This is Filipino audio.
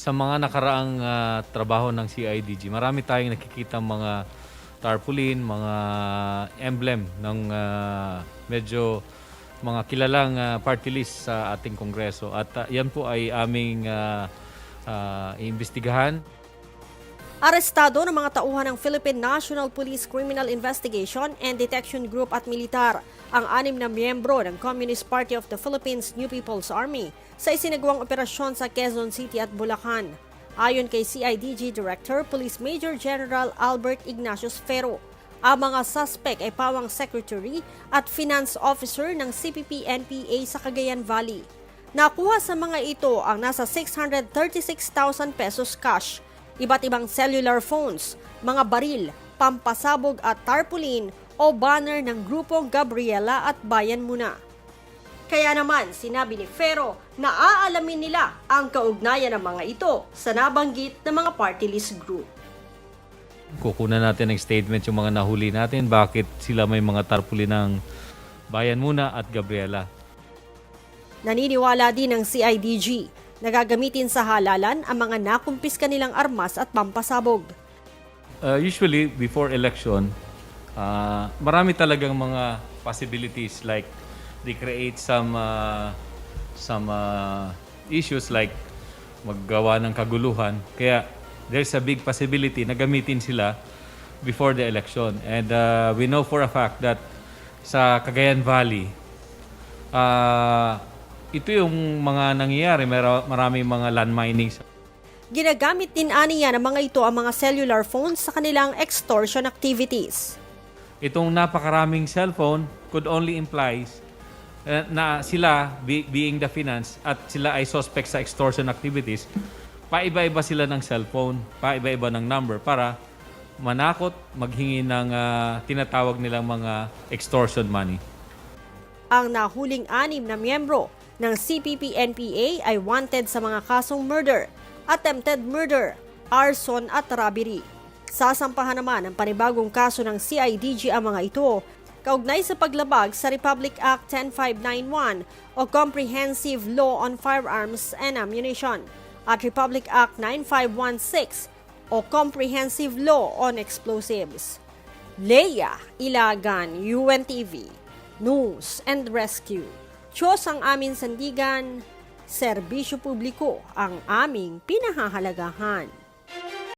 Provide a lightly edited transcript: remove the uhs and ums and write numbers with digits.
Sa mga nakaraang trabaho ng CIDG, marami tayong nakikitang mga tarpaulin, mga emblem ng medyo mga kilalang party list sa ating Kongreso. At yan po ay aming iimbestigahan. Arestado ng mga tauhan ng Philippine National Police Criminal Investigation and Detection Group at militar ang 6 na miyembro ng Communist Party of the Philippines New People's Army sa isinagawang operasyon sa Quezon City at Bulacan. Ayon kay CIDG Director Police Major General Albert Ignacius Ferro, ang mga suspect ay pawang secretary at finance officer ng CPP-NPA sa Cagayan Valley. Nakuha sa mga ito ang nasa 636,000 pesos cash, iba't ibang cellular phones, mga baril, pampasabog at tarpaulin o banner ng grupong Gabriela at Bayan Muna. Kaya naman sinabi ni Ferro na aalamin nila ang kaugnayan ng mga ito sa nabanggit na mga party list group. Kukunan natin ng statement yung mga nahuli natin, bakit sila may mga tarpaulin ng Bayan Muna at Gabriela. Naniniwala din ng CIDG na gagamitin sa halalan ang mga nakumpiska nilang armas at pampasabog. Usually, before election, marami talagang mga possibilities like they create some issues like maggawa ng kaguluhan. Kaya there's a big possibility na gamitin sila before the election. And we know for a fact that sa Cagayan Valley, ito yung mga nangyayari, maraming mga land mining. Ginagamit din aniya ng mga ito ang mga cellular phones sa kanilang extortion activities. Itong napakaraming cellphone could only implies na sila, being the finance, at sila ay suspect sa extortion activities, paiba-iba sila ng cellphone, paiba-iba ng number para manakot, maghingi ng tinatawag nilang mga extortion money. Ang nahuling 6 na miyembro ng CPP-NPA ay wanted sa mga kasong murder, attempted murder, arson at robbery. Sasampahan naman ang panibagong kaso ng CIDG ang mga ito kaugnay sa paglabag sa Republic Act 10591 o Comprehensive Law on Firearms and Ammunition at Republic Act 9516 o Comprehensive Law on Explosives. Leia Ilagan, UNTV, News and Rescue. Diyos ang aming sandigan, serbisyo publiko ang aming pinahahalagahan.